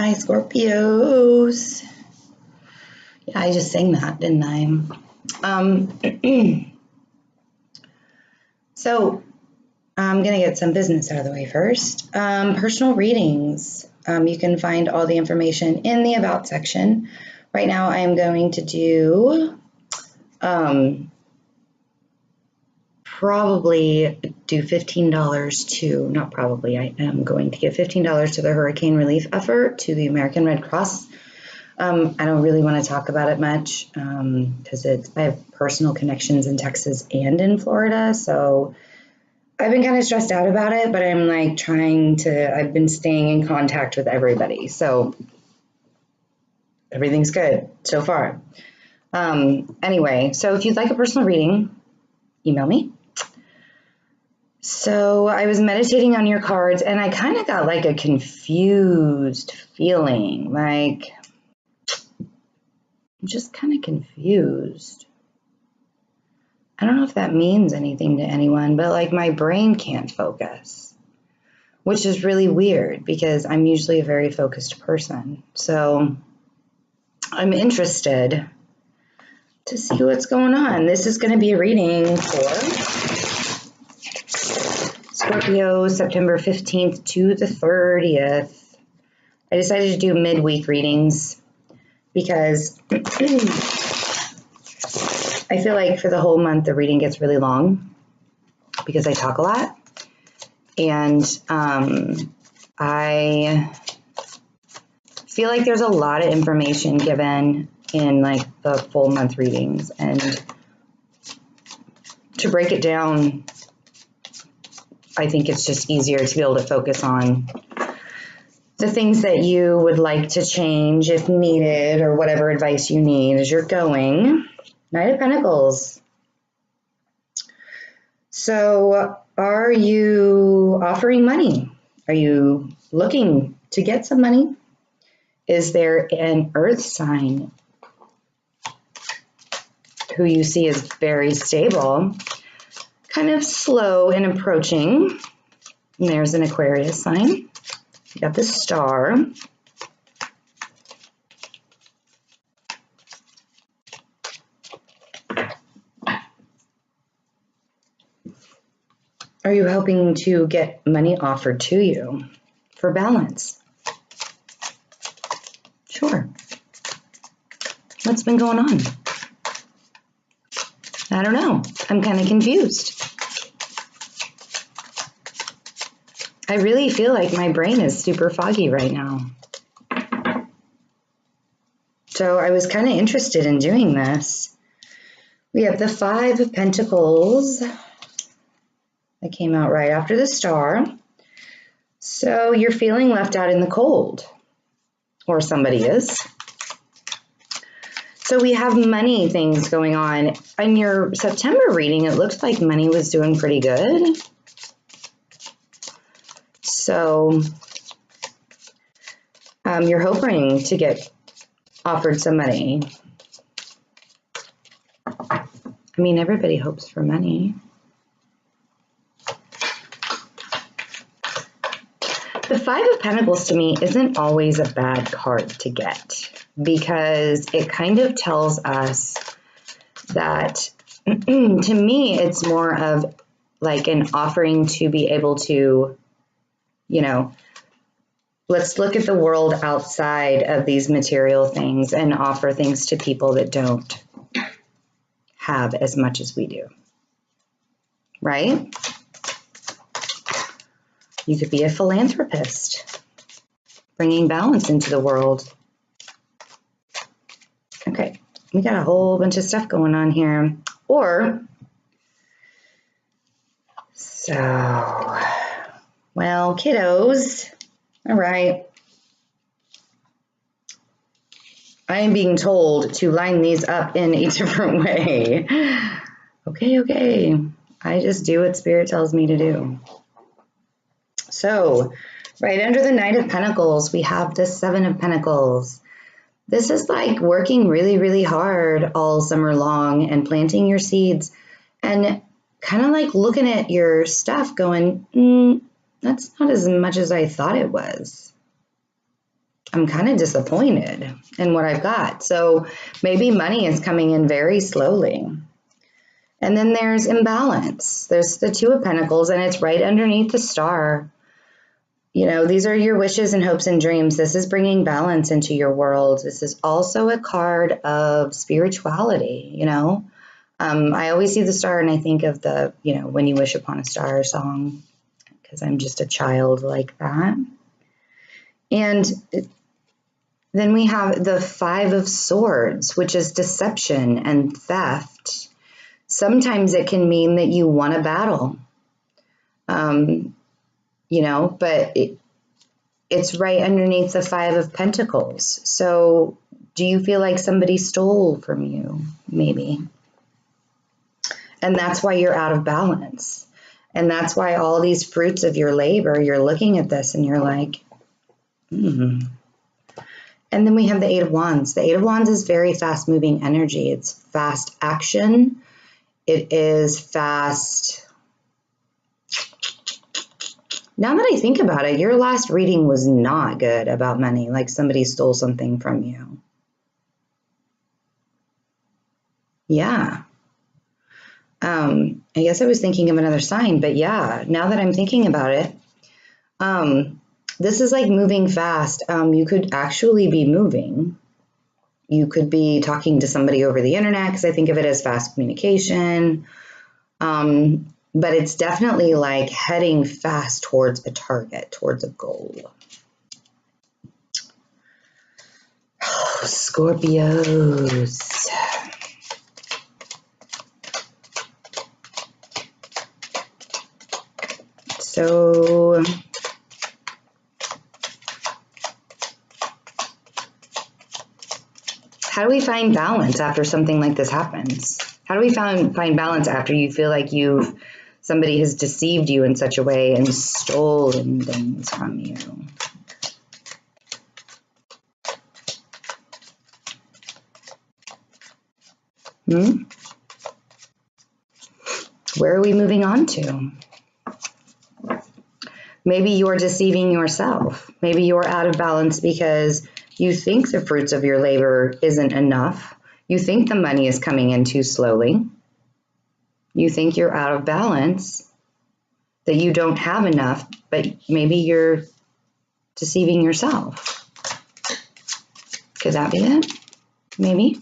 Hi, Scorpios. Yeah, I just sang that, didn't I? So I'm going to get some business out of the way first. Personal readings. You can find all the information in the About section. Right now, I am going to do probably do $15 to, not probably, I am going to give $15 to the hurricane relief effort to the American Red Cross. I don't really want to talk about it much because I have personal connections in Texas and in Florida, so I've been kind of stressed out about it, but I'm like I've been staying in contact with everybody, so everything's good so far. Anyway, so if you'd like a personal reading, email me. So I was meditating on your cards and I kind of got like a confused feeling, like I'm just kind of confused. I don't know if that means anything to anyone, but like my brain can't focus, which is really weird because I'm usually a very focused person. So I'm interested to see what's going on. This is going to be a reading for Scorpio, September 15th to the 30th. I decided to do midweek readings because I feel like for the whole month, the reading gets really long because I talk a lot. And I feel like there's a lot of information given in like the full month readings. And to break it down, I think it's just easier to be able to focus on the things that you would like to change if needed or whatever advice you need as you're going. Knight of Pentacles. So are you offering money? Are you looking to get some money? Is there an earth sign who you see as very stable, kind of slow in approaching? And there's an Aquarius sign. You got the star. Are you hoping to get money offered to you for balance? Sure. What's been going on? I don't know. I'm kind of confused. I really feel like my brain is super foggy right now. So I was kind of interested in doing this. We have the Five of Pentacles that came out right after the star. So you're feeling left out in the cold, or somebody is. So we have money things going on. In your September reading, it looked like money was doing pretty good. So you're hoping to get offered some money. I mean, everybody hopes for money. The Five of Pentacles to me isn't always a bad card to get because it kind of tells us that, to me, it's more of like an offering to be able to, you know, let's look at the world outside of these material things and offer things to people that don't have as much as we do, right? You could be a philanthropist, bringing balance into the world. Okay, we got a whole bunch of stuff going on here. Or, so, well, kiddos, all right. I am being told to line these up in a different way. Okay. I just do what Spirit tells me to do. So, right under the Knight of Pentacles, we have the Seven of Pentacles. This is like working really, really hard all summer long and planting your seeds and kind of like looking at your stuff going, that's not as much as I thought it was. I'm kind of disappointed in what I've got. So maybe money is coming in very slowly. And then there's imbalance. There's the Two of Pentacles, and it's right underneath the Star. You know, these are your wishes and hopes and dreams. This is bringing balance into your world. This is also a card of spirituality, you know. I always see the star and I think of the, you know, When You Wish Upon a Star song, because I'm just a child like that. And then we have the Five of Swords, which is deception and theft. Sometimes it can mean that you won a battle, you know, but it's right underneath the Five of Pentacles. So do you feel like somebody stole from you? Maybe. And that's why you're out of balance. And that's why all these fruits of your labor, you're looking at this and you're like, And then we have the Eight of Wands. The Eight of Wands is very fast moving energy. It's fast action. It is fast. Now that I think about it, your last reading was not good about money, like somebody stole something from you. Yeah. I guess I was thinking of another sign, but yeah, now that I'm thinking about it, this is like moving fast. You could actually be moving. You could be talking to somebody over the internet, because I think of it as fast communication. But it's definitely like heading fast towards a target, towards a goal. Oh, Scorpios. So how do we find balance after something like this happens? How do we find balance after you feel like somebody has deceived you in such a way and stolen things from you? Where are we moving on to? Maybe you're deceiving yourself. Maybe you're out of balance because you think the fruits of your labor isn't enough. You think the money is coming in too slowly. You think you're out of balance, that you don't have enough, but maybe you're deceiving yourself. Could that be it? Maybe.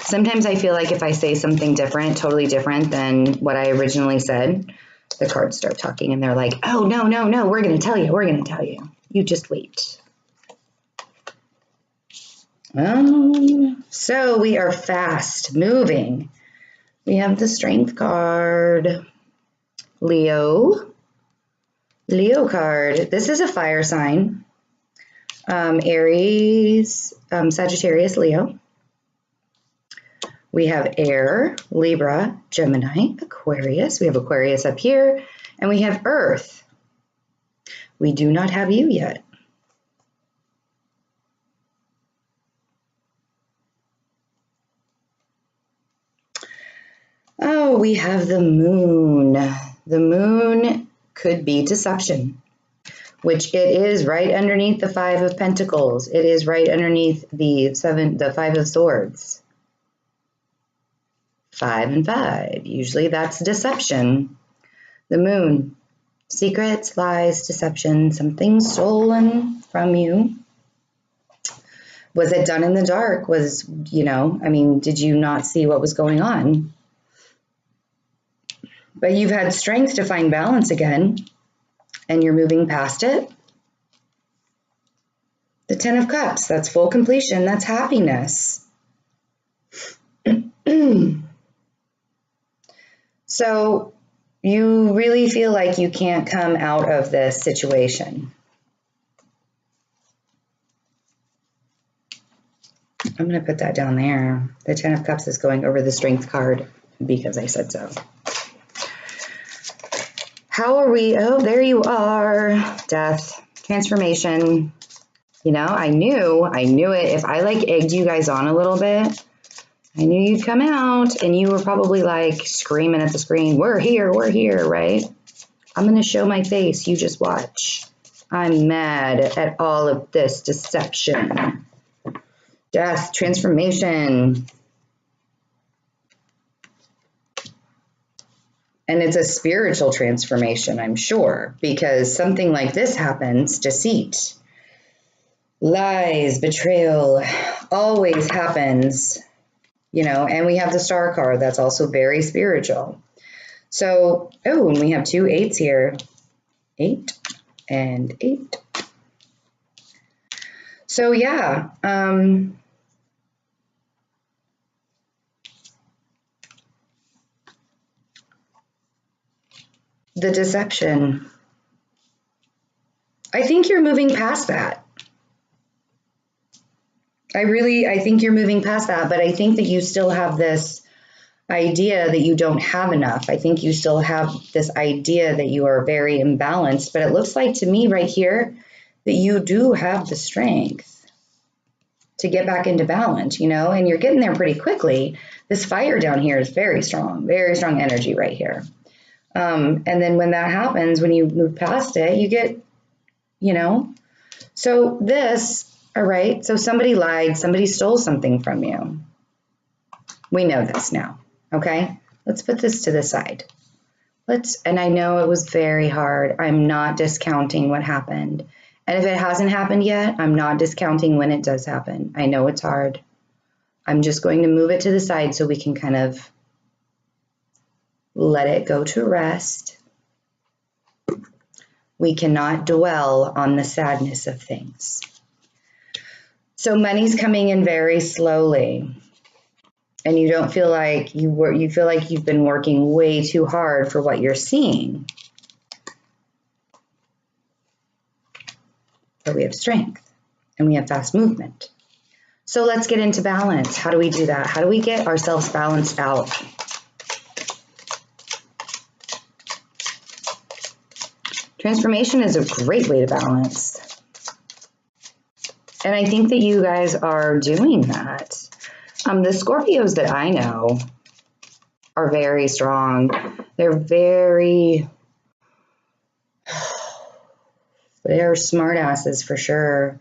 Sometimes I feel like if I say something different, totally different than what I originally said, the cards start talking and they're like, oh, no, we're going to tell you. We're going to tell you. You just wait. So we are fast moving. We have the Strength card. Leo card. This is a fire sign. Aries, Sagittarius, Leo. We have air, Libra, Gemini, Aquarius. We have Aquarius up here, and we have Earth. We do not have you yet. Oh, we have the Moon. The Moon could be deception, which it is right underneath the Five of Pentacles. It is right underneath the Five of Swords. 5 and 5. Usually that's deception. The Moon. Secrets, lies, deception, something stolen from you. Was it done in the dark? Did you not see what was going on? But you've had strength to find balance again, and you're moving past it. The Ten of Cups, that's full completion, that's happiness. So you really feel like you can't come out of this situation. I'm going to put that down there. The Ten of Cups is going over the Strength card because I said so. How are we? Oh, there you are. Death, transformation. You know, I knew it. If I egged you guys on a little bit, I knew you'd come out, and you were probably like screaming at the screen, we're here, right? I'm going to show my face. You just watch. I'm mad at all of this deception. Death, transformation. And it's a spiritual transformation, I'm sure, because something like this happens, deceit, lies, betrayal, always happens, you know, and we have the Star card. That's also very spiritual. So, oh, and we have 2 8s here. 8 and 8. So, yeah. The deception. I think you're moving past that. I think you're moving past that, but I think that you still have this idea that you don't have enough. I think you still have this idea that you are very imbalanced, but it looks like to me right here that you do have the strength to get back into balance, you know, and you're getting there pretty quickly. This fire down here is very strong energy right here. And then when that happens, when you move past it, you get, you know, so this, all right, so somebody lied, somebody stole something from you. We know this now, okay? Let's put this to the side. And I know it was very hard. I'm not discounting what happened. And if it hasn't happened yet, I'm not discounting when it does happen. I know it's hard. I'm just going to move it to the side so we can kind of let it go to rest. We cannot dwell on the sadness of things. So money's coming in very slowly. And you don't feel like you feel like you've been working way too hard for what you're seeing. But we have strength and we have fast movement. So let's get into balance. How do we do that? How do we get ourselves balanced out? Transformation is a great way to balance. And I think that you guys are doing that. The Scorpios that I know are very strong. They're smart asses for sure.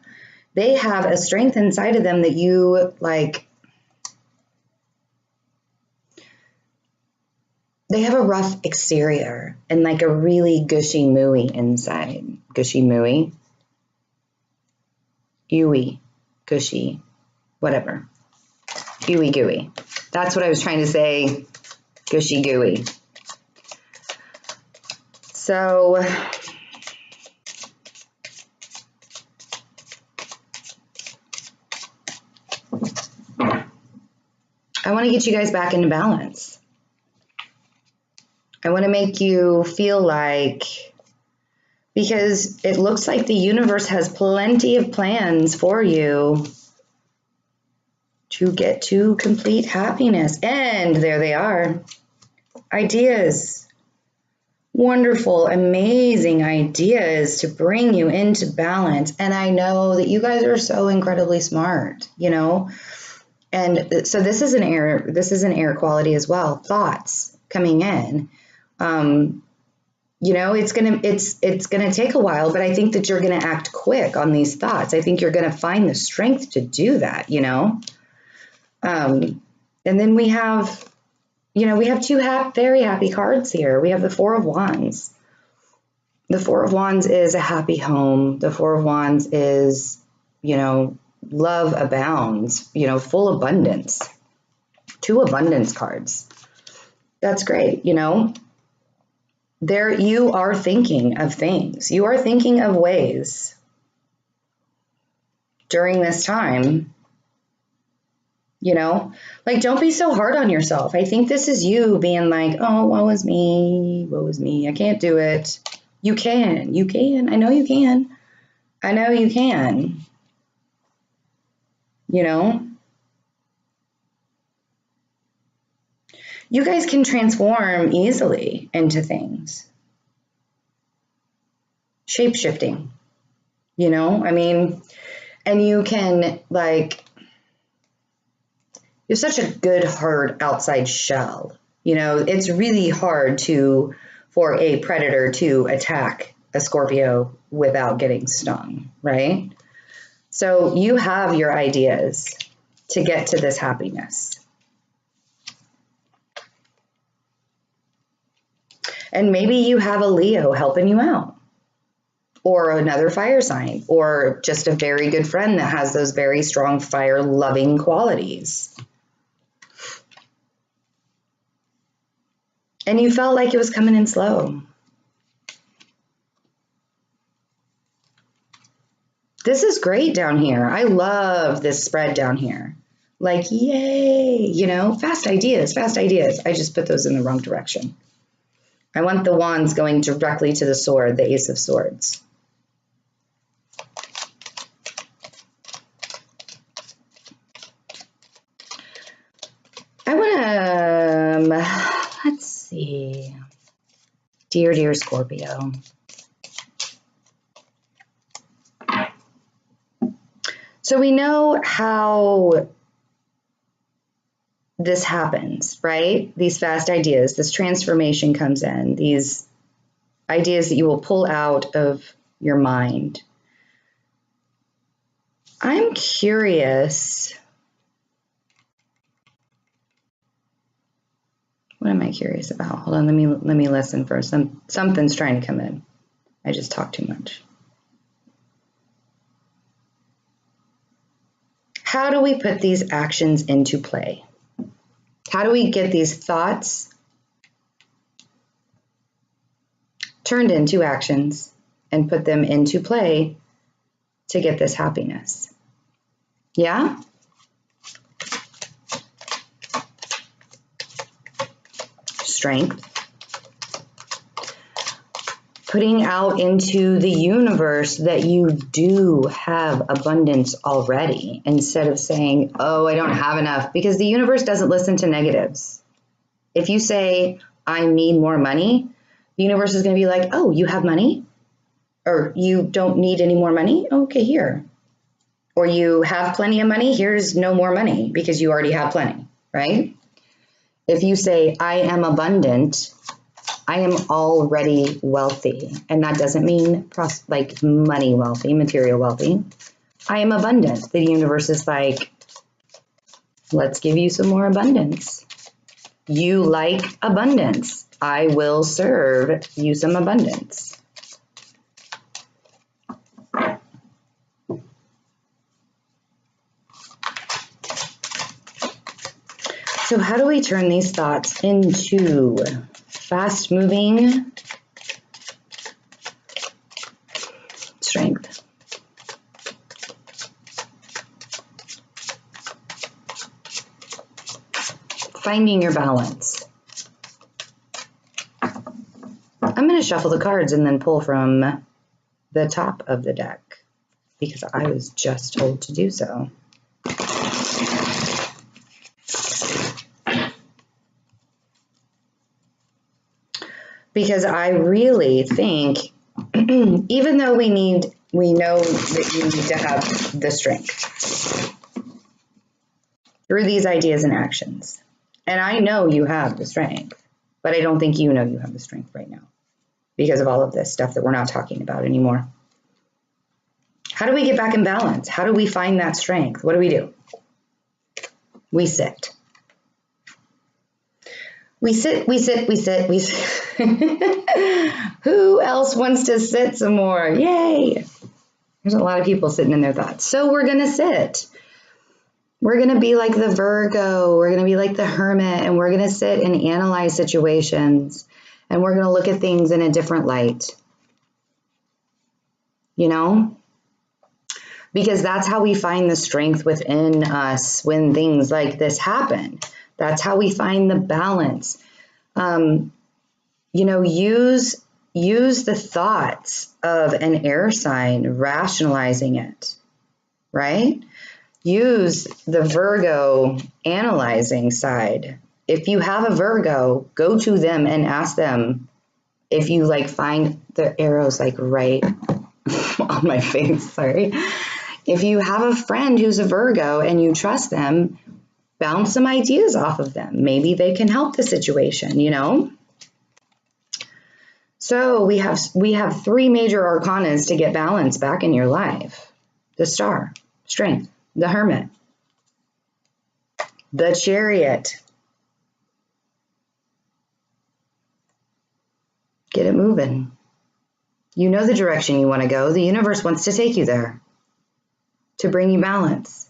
They have a strength inside of them that you like. They have a rough exterior and like a really gushy mooey inside. Gushy mooey. Ooey. Gushy. Whatever. Ooey gooey. That's what I was trying to say. Gushy gooey. So I want to get you guys back into balance. I want to make you feel like, because it looks like the universe has plenty of plans for you to get to complete happiness. And there they are. Ideas. Wonderful, amazing ideas to bring you into balance. And I know that you guys are so incredibly smart, you know. And so this is an air quality as well. Thoughts coming in. You know, it's gonna take a while, but I think that you're gonna act quick on these thoughts. I think you're gonna find the strength to do that, you know. And then we have, you know, we have two very happy cards here. We have the Four of Wands. The Four of Wands is a happy home. The Four of Wands is, you know, love abounds, you know, full abundance. Two abundance cards. That's great, you know. There you are thinking of things. You are thinking of ways during this time. You know, like, don't be so hard on yourself. I think this is you being like, oh, woe is me. I can't do it. You can. I know you can. You know, you guys can transform easily into things. Shape-shifting, you know, I mean, and you can, like, you have such a good, hard outside shell. You know, it's really hard to for a predator to attack a Scorpio without getting stung, right? So you have your ideas to get to this happiness. And maybe you have a Leo helping you out, or another fire sign, or just a very good friend that has those very strong fire loving qualities. And you felt like it was coming in slow. This is great down here. I love this spread down here. Like, yay, you know, fast ideas, fast ideas. I just put those in the wrong direction. I want the wands going directly to the sword, the Ace of Swords. I want to, let's see. Dear, dear Scorpio. So we know how this happens, right? These fast ideas, this transformation comes in, these ideas that you will pull out of your mind. I'm curious. What am I curious about? Hold on, let me listen first. Something's trying to come in. I just talked too much. How do we put these actions into play? How do we get these thoughts turned into actions and put them into play to get this happiness? Yeah? Strength. Putting out into the universe that you do have abundance already, instead of saying, oh, I don't have enough, because the universe doesn't listen to negatives. If you say, I need more money, the universe is going to be like, oh, you have money? Or you don't need any more money? Okay, here. Or you have plenty of money? Here's no more money because you already have plenty, right? If you say, I am abundant, I am already wealthy. And that doesn't mean like money wealthy, material wealthy. I am abundant. The universe is like, let's give you some more abundance. You like abundance. I will serve you some abundance. So how do we turn these thoughts into fast-moving strength? Finding your balance. I'm going to shuffle the cards and then pull from the top of the deck because I was just told to do so. Because I really think, even though we know that you need to have the strength through these ideas and actions. And I know you have the strength, but I don't think you know you have the strength right now because of all of this stuff that we're not talking about anymore. How do we get back in balance? How do we find that strength? What do? We sit. We sit. Who else wants to sit some more? Yay. There's a lot of people sitting in their thoughts. So we're going to sit. We're going to be like the Virgo. We're going to be like the Hermit. And we're going to sit and analyze situations. And we're going to look at things in a different light. You know? Because that's how we find the strength within us when things like this happen. That's how we find the balance. You know, use the thoughts of an air sign, rationalizing it, right? Use the Virgo analyzing side. If you have a Virgo, go to them and ask them if you like find the arrows like right on my face, sorry. If you have a friend who's a Virgo and you trust them, bounce some ideas off of them. Maybe they can help the situation, you know? So we have three major arcanas to get balance back in your life. The Star, Strength, the Hermit, the Chariot. Get it moving. You know the direction you want to go. The universe wants to take you there to bring you balance.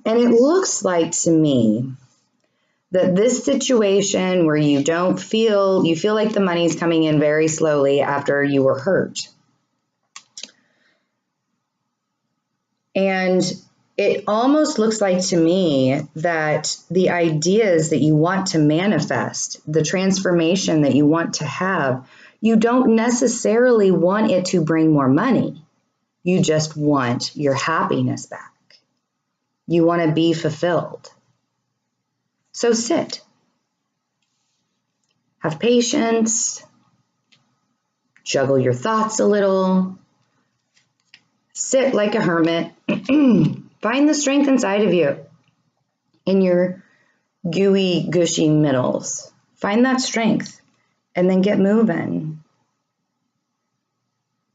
And it looks like to me that this situation where you feel like the money's coming in very slowly after you were hurt. And it almost looks like to me that the ideas that you want to manifest, the transformation that you want to have, you don't necessarily want it to bring more money. You just want your happiness back. You want to be fulfilled. So sit. Have patience. Juggle your thoughts a little. Sit like a hermit. Find the strength inside of you in your gooey, gushy middles. Find that strength and then get moving.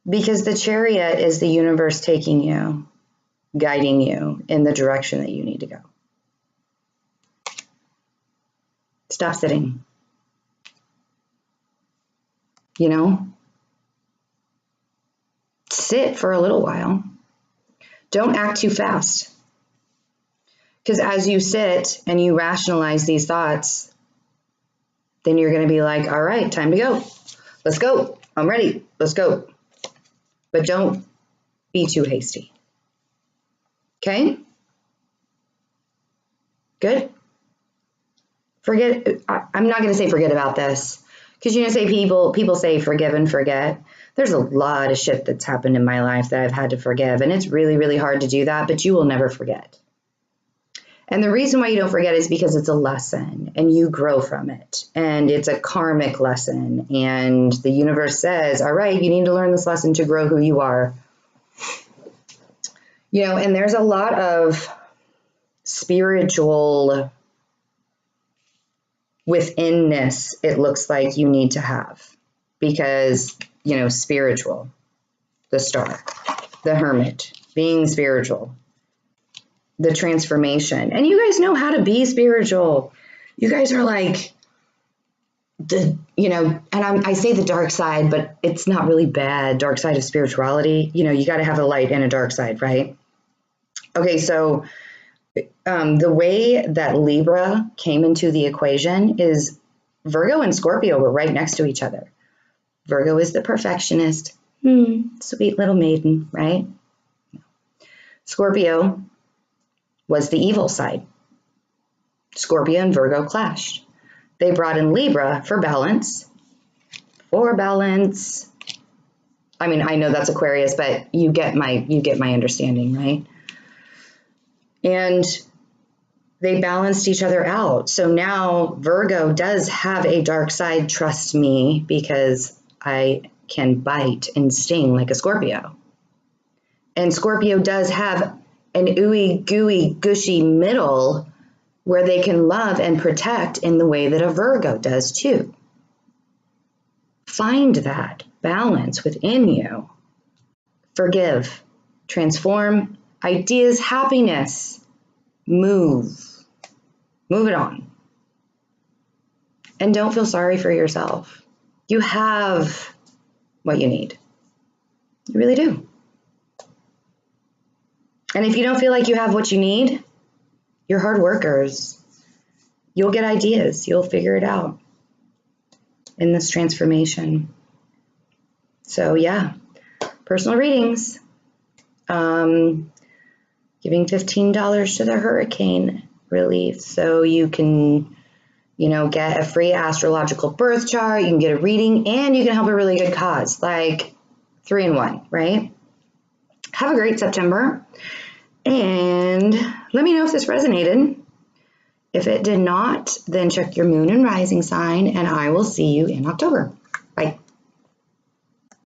Because the Chariot is the universe taking you, guiding you in the direction that you need to go. Stop sitting. You know? Sit for a little while. Don't act too fast. Because as you sit and you rationalize these thoughts, then you're going to be like, all right, time to go. Let's go. I'm ready. Let's go. But don't be too hasty. Okay? Good? I'm not going to say forget about this. Because say people say forgive and forget. There's a lot of shit that's happened in my life that I've had to forgive. And it's really, really hard to do that, but you will never forget. And the reason why you don't forget is because it's a lesson and you grow from it. And it's a karmic lesson. And the universe says, all right, you need to learn this lesson to grow who you are. And there's a lot of spiritual withinness it looks like you need to have. Because, spiritual, the Star, the Hermit, being spiritual, the transformation. And you guys know how to be spiritual. You guys are like I say the dark side, but it's not really bad. Dark side of spirituality. You got to have a light and a dark side, right? Okay, so the way that Libra came into the equation is Virgo and Scorpio were right next to each other. Virgo is the perfectionist, sweet little maiden, right? Scorpio was the evil side. Scorpio and Virgo clashed. They brought in Libra for balance. I mean, I know that's Aquarius, but you get my understanding, right? And they balanced each other out. So now Virgo does have a dark side, trust me, because I can bite and sting like a Scorpio. And Scorpio does have an ooey, gooey, gushy middle where they can love and protect in the way that a Virgo does too. Find that balance within you. Forgive, transform, ideas, happiness, move it on. And don't feel sorry for yourself. You have what you need. You really do. And if you don't feel like you have what you need, you're hard workers. You'll get ideas. You'll figure it out in this transformation. So yeah, personal readings. Giving $15 to the hurricane relief so you can, get a free astrological birth chart. You can get a reading and you can help a really good cause, like 3-in-1, right? Have a great September. And let me know if this resonated. If it did not, then check your moon and rising sign, and I will see you in October.